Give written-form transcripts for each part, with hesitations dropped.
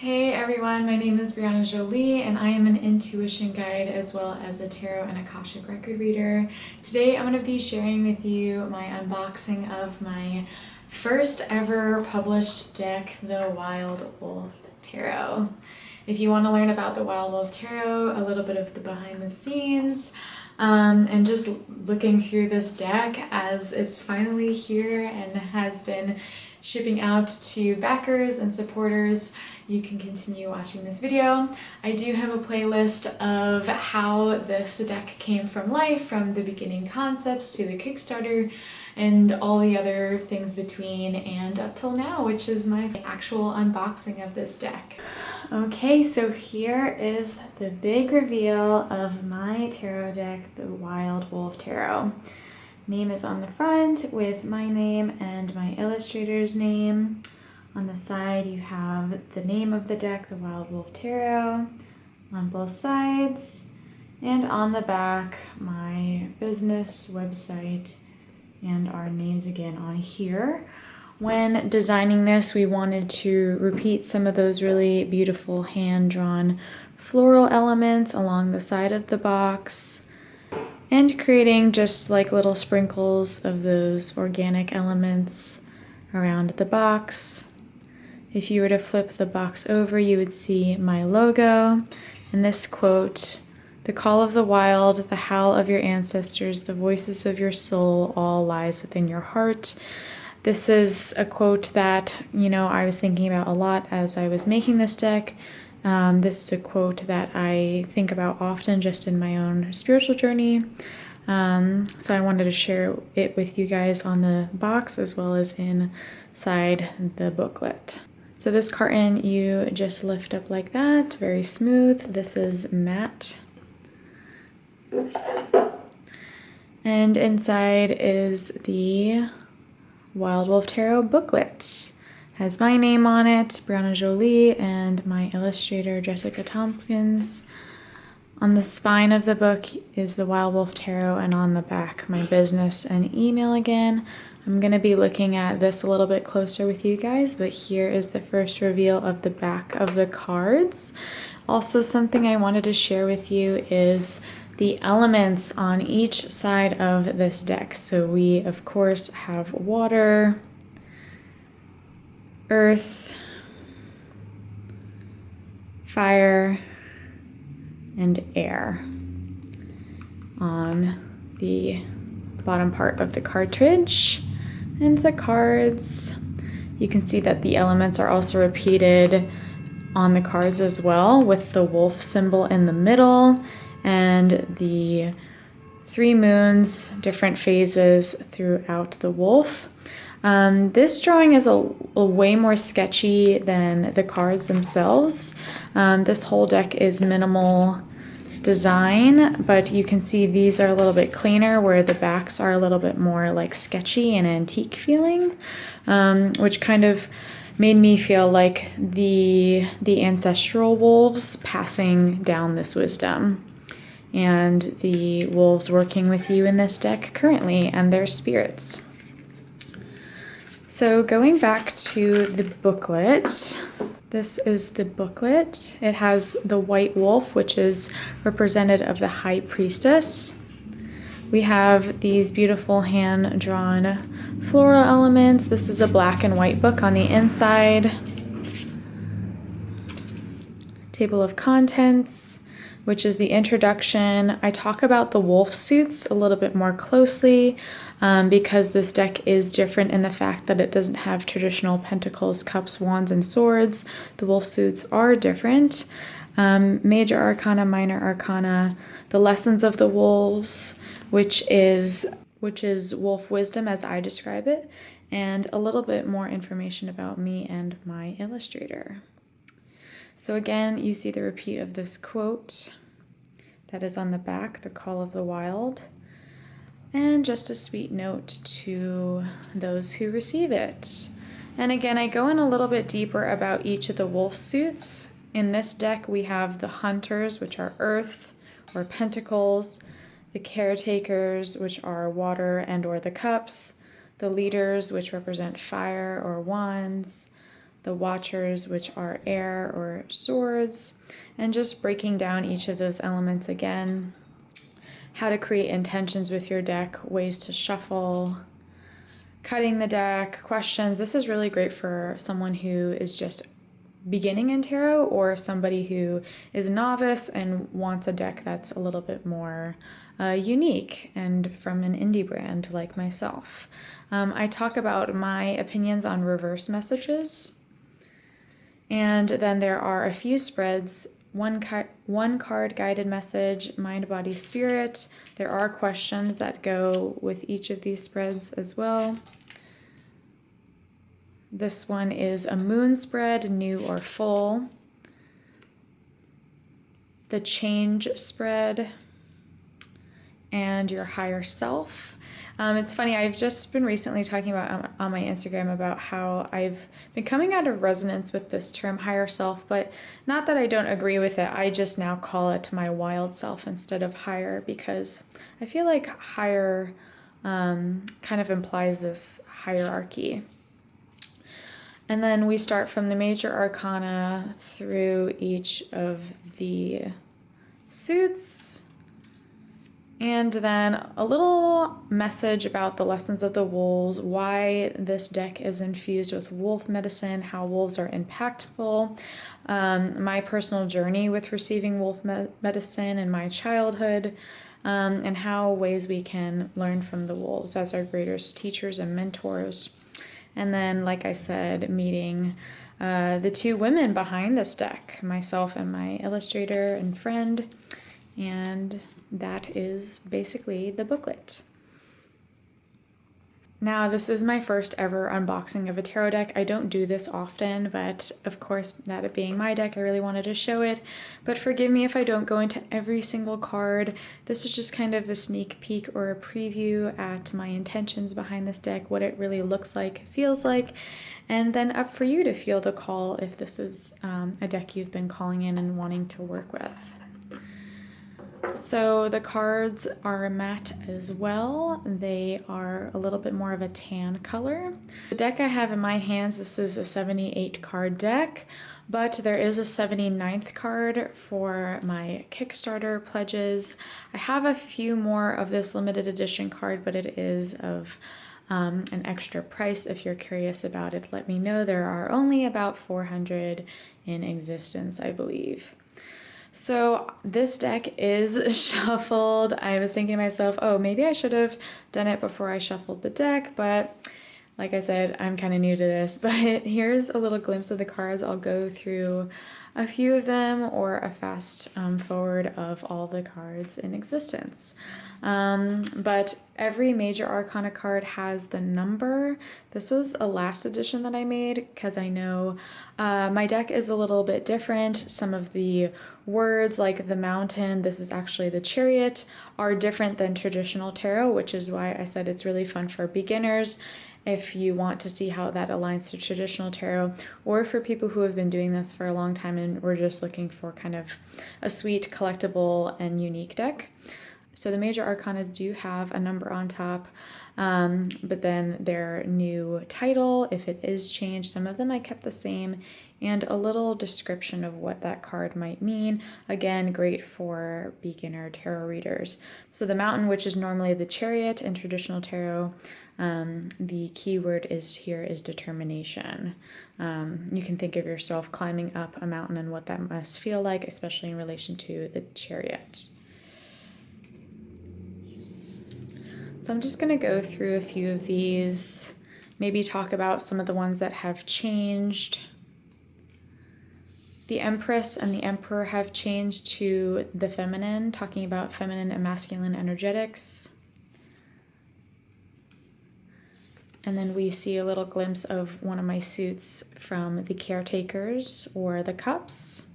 Hey everyone, my name is Brianna Jolie and I am an intuition guide as well as a tarot and Akashic record reader. Today I'm going to be sharing with you my unboxing of my first ever published deck, the Wild Wolf Tarot. If you want to learn about the Wild Wolf Tarot, a little bit of the behind the scenes, and just looking through this deck as it's finally here and has been shipping out to backers and supporters, you can continue watching this video. I do have a playlist of how this deck came from life, from the beginning concepts to the Kickstarter and all the other things between and up till now, which is my actual unboxing of this deck. Okay, so here is the big reveal of my tarot deck, the Wild Wolf Tarot. Name is on the front with my name and my illustrator's name. On the side you have the name of the deck, the Wild Wolf Tarot, on both sides. And on the back, my business website and our names again on here. When designing this, we wanted to repeat some of those really beautiful hand-drawn floral elements along the side of the box and creating just like little sprinkles of those organic elements around the box. If you were to flip the box over, you would see my logo and this quote: "The call of the wild, the howl of your ancestors, the voices of your soul, all lies within your heart." This is a quote that, I was thinking about a lot as I was making this deck. This is a quote that I think about often just in my own spiritual journey. So I wanted to share it with you guys on the box as well as inside the booklet. So this carton you just lift up like that, very smooth. This is matte. And inside is the Wild Wolf Tarot booklet. Has my name on it, Brianna Jolie, and my illustrator, Jessica Tompkins. On the spine of the book is the Wild Wolf Tarot, and on the back, my business and email again. I'm going to be looking at this a little bit closer with you guys, but here is the first reveal of the back of the cards. Also, something I wanted to share with you is the elements on each side of this deck. So we, of course, have water, earth, fire, and air on the bottom part of the cartridge. And the cards, you can see that the elements are also repeated on the cards as well, with the wolf symbol in the middle and the 3 moons, different phases throughout the wolf. This drawing is a way more sketchy than the cards themselves. This whole deck is minimal design, but you can see these are a little bit cleaner, where the backs are a little bit more like sketchy and antique feeling, which kind of made me feel like the ancestral wolves passing down this wisdom, and the wolves working with you in this deck currently and their spirits. So going back to the booklet, this is the booklet. It has the white wolf, which is representative of the high priestess. We have these beautiful hand-drawn floral elements. This is a black and white book on the inside. Table of contents, which is the introduction. I talk about the wolf suits a little bit more closely because this deck is different in the fact that it doesn't have traditional pentacles, cups, wands, and swords. The wolf suits are different. Major arcana, minor arcana, the lessons of the wolves, which is wolf wisdom as I describe it, and a little bit more information about me and my illustrator. So again, you see the repeat of this quote that is on the back, the call of the wild, and just a sweet note to those who receive it. And again, I go in a little bit deeper about each of the wolf suits. In this deck, we have the hunters, which are earth or pentacles, the caretakers, which are water and or the cups, the leaders, which represent fire or wands, the Watchers, which are air or swords, and just breaking down each of those elements again, how to create intentions with your deck, ways to shuffle, cutting the deck, questions. This is really great for someone who is just beginning in tarot or somebody who is a novice and wants a deck that's a little bit more unique and from an indie brand like myself. I talk about my opinions on reverse messages, and then there are a few spreads. One card guided message, mind, body, spirit. There are questions that go with each of these spreads as well. This one is a moon spread, new or full. The change spread, and your higher self. It's funny, I've just been recently talking about on my Instagram about how I've been coming out of resonance with this term higher self, but not that I don't agree with it. I just now call it my wild self instead of higher, because I feel like higher kind of implies this hierarchy. And then we start from the major arcana through each of the suits. And then a little message about the lessons of the wolves, why this deck is infused with wolf medicine, how wolves are impactful, my personal journey with receiving wolf medicine in my childhood, and how ways we can learn from the wolves as our greatest teachers and mentors. And then, like I said, meeting the two women behind this deck, myself and my illustrator and friend. And that is basically the booklet. Now, this is my first ever unboxing of a tarot deck. I don't do this often, but of course, that being my deck, I really wanted to show it. But forgive me if I don't go into every single card. This is just kind of a sneak peek or a preview at my intentions behind this deck, what it really looks like, feels like, and then up for you to feel the call if this is a deck you've been calling in and wanting to work with. So the cards are matte as well. They are a little bit more of a tan color. The deck I have in my hands, this is a 78 card deck, but there is a 79th card for my Kickstarter pledges. I have a few more of this limited edition card, but it is of an extra price. If you're curious about it, let me know. There are only about 400 in existence, I believe. So this deck is shuffled. I was thinking to myself, oh, maybe I should have done it before I shuffled the deck, but like I said, I'm kind of new to this. But here's a little glimpse of the cards. I'll go through a few of them or a fast forward of all the cards in existence. But every major arcana card has the number. This was a last edition that I made because I know my deck is a little bit different. Some of the words, like the mountain, this is actually the chariot, are different than traditional tarot, which is why I said it's really fun for beginners if you want to see how that aligns to traditional tarot, or for people who have been doing this for a long time and we're just looking for kind of a sweet, collectible, and unique deck. So the major arcanas do have a number on top, but then their new title, if it is changed, some of them I kept the same, and a little description of what that card might mean. Again, great for beginner tarot readers. So the mountain, which is normally the chariot in traditional tarot, the keyword here is determination. You can think of yourself climbing up a mountain and what that must feel like, especially in relation to the chariot. So I'm just going to go through a few of these, maybe talk about some of the ones that have changed. The Empress and the Emperor have changed to the feminine, talking about feminine and masculine energetics. And then we see a little glimpse of one of my suits from the Caretakers, or the Cups.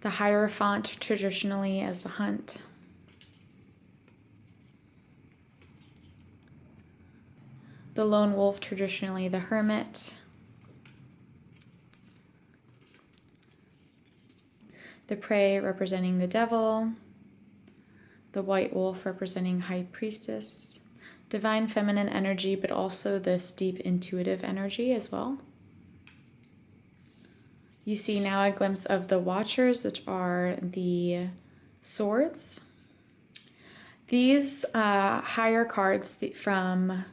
The Hierophant, traditionally as the Hunt. The Lone Wolf, traditionally the Hermit. The Prey, representing the Devil. The White Wolf, representing High Priestess. divine feminine energy, but also this deep intuitive energy as well. You see now a glimpse of the Watchers, which are the swords. These higher cards from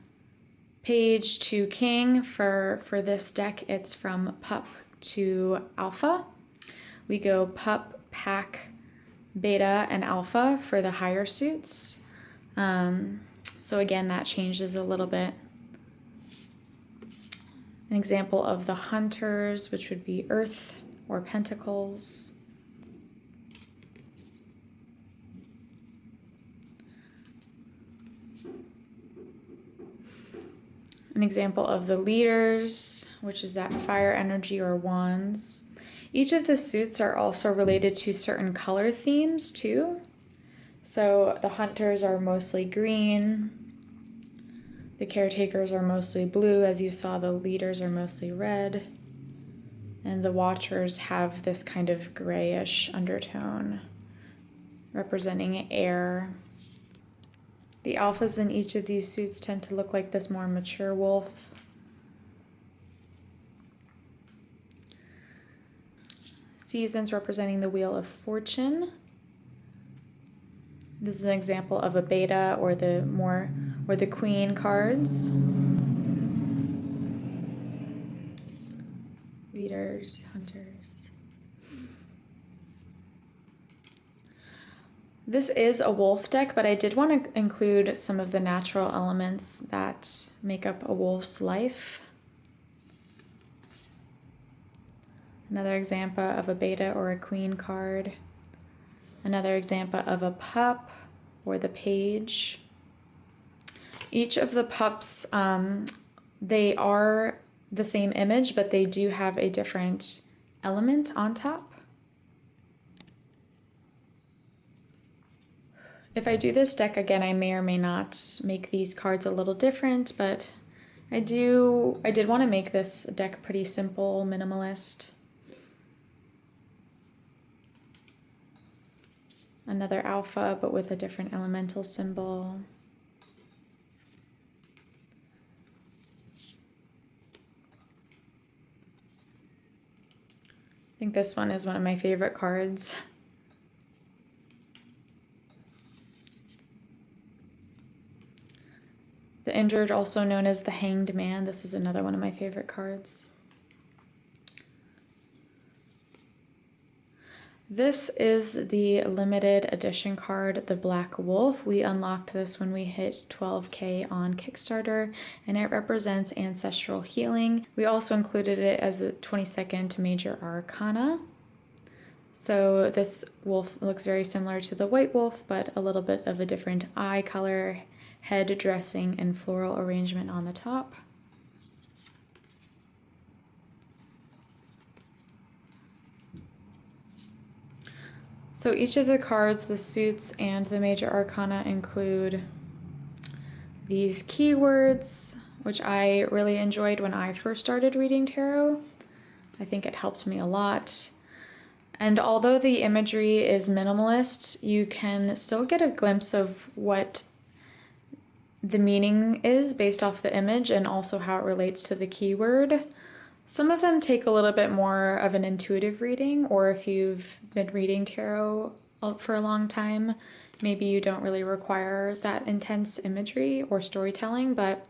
Page to King, for this deck, it's from Pup to Alpha. We go Pup, Pack, Beta, and Alpha for the higher suits. So again, that changes a little bit. An example of the Hunters, which would be Earth or Pentacles. An example of the Leaders, which is that fire energy or Wands. Each of the suits are also related to certain color themes too. So the Hunters are mostly green. The Caretakers are mostly blue. As you saw, the Leaders are mostly red. And the Watchers have this kind of grayish undertone, representing air. The Alphas in each of these suits tend to look like this more mature wolf. Seasons representing the Wheel of Fortune. This is an example of a Beta or the Queen cards. Leaders, Hunters. This is a wolf deck, but I did want to include some of the natural elements that make up a wolf's life. Another example of a Beta or a Queen card. Another example of a Pup or the Page. Each of the pups, they are the same image, but they do have a different element on top. If I do this deck again, I may or may not make these cards a little different, but I did want to make this deck pretty simple, minimalist. Another Alpha, but with a different elemental symbol. I think this one is one of my favorite cards. The Injured, also known as the Hanged Man. This is another one of my favorite cards. This is the limited edition card, the Black Wolf. We unlocked this when we hit 12K on Kickstarter, and it represents ancestral healing. We also included it as a 22nd Major Arcana. So this wolf looks very similar to the White Wolf, but a little bit of a different eye color, head dressing, and floral arrangement on the top. So each of the cards, the suits, and the Major Arcana include these keywords, which I really enjoyed when I first started reading tarot. I think it helped me a lot. And although the imagery is minimalist, you can still get a glimpse of what the meaning is based off the image and also how it relates to the keyword. Some of them take a little bit more of an intuitive reading, or if you've been reading tarot for a long time, maybe you don't really require that intense imagery or storytelling, but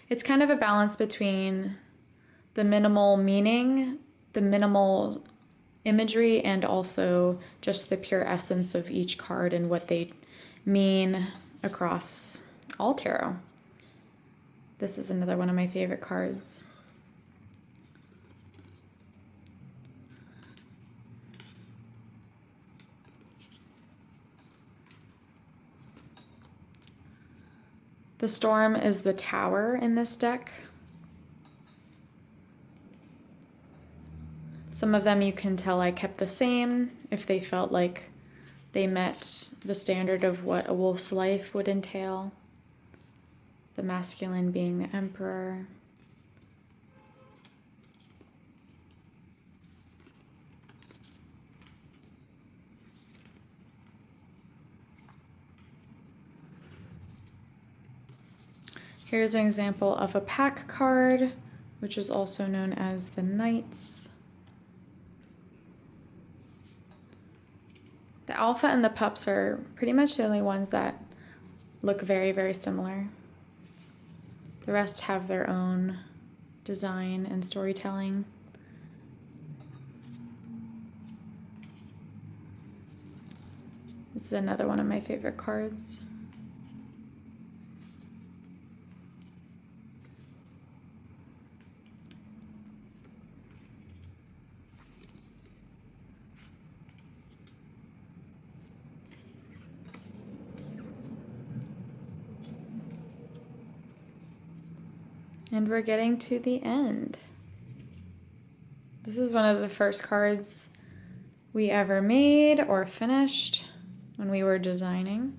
it's kind of a balance between the minimal meaning, the minimal imagery, and also just the pure essence of each card and what they mean across all tarot. This is another one of my favorite cards. The Storm is the Tower in this deck. Some of them you can tell I kept the same if they felt like they met the standard of what a wolf's life would entail. The masculine being the Emperor. Here's an example of a pack card, which is also known as the Knights. The Alpha and the Pups are pretty much the only ones that look very, very similar. The rest have their own design and storytelling. This is another one of my favorite cards. And we're getting to the end. This is one of the first cards we ever made or finished when we were designing.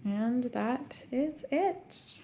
And that is it.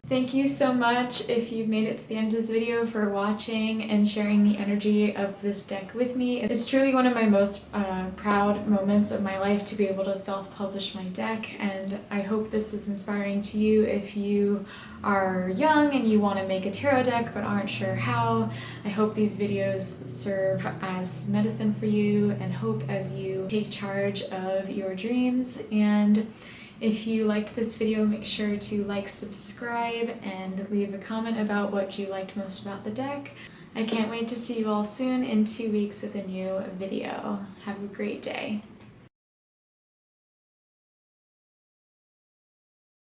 Thank you so much if you've made it to the end of this video for watching and sharing the energy of this deck with me. It's truly one of my most proud moments of my life to be able to self-publish my deck, and I hope this is inspiring to you if you are young and you want to make a tarot deck but aren't sure how. I hope these videos serve as medicine for you and hope as you take charge of your dreams. And if you liked this video, make sure to like, subscribe, and leave a comment about what you liked most about the deck. I can't wait to see you all soon in 2 weeks with a new video. Have a great day.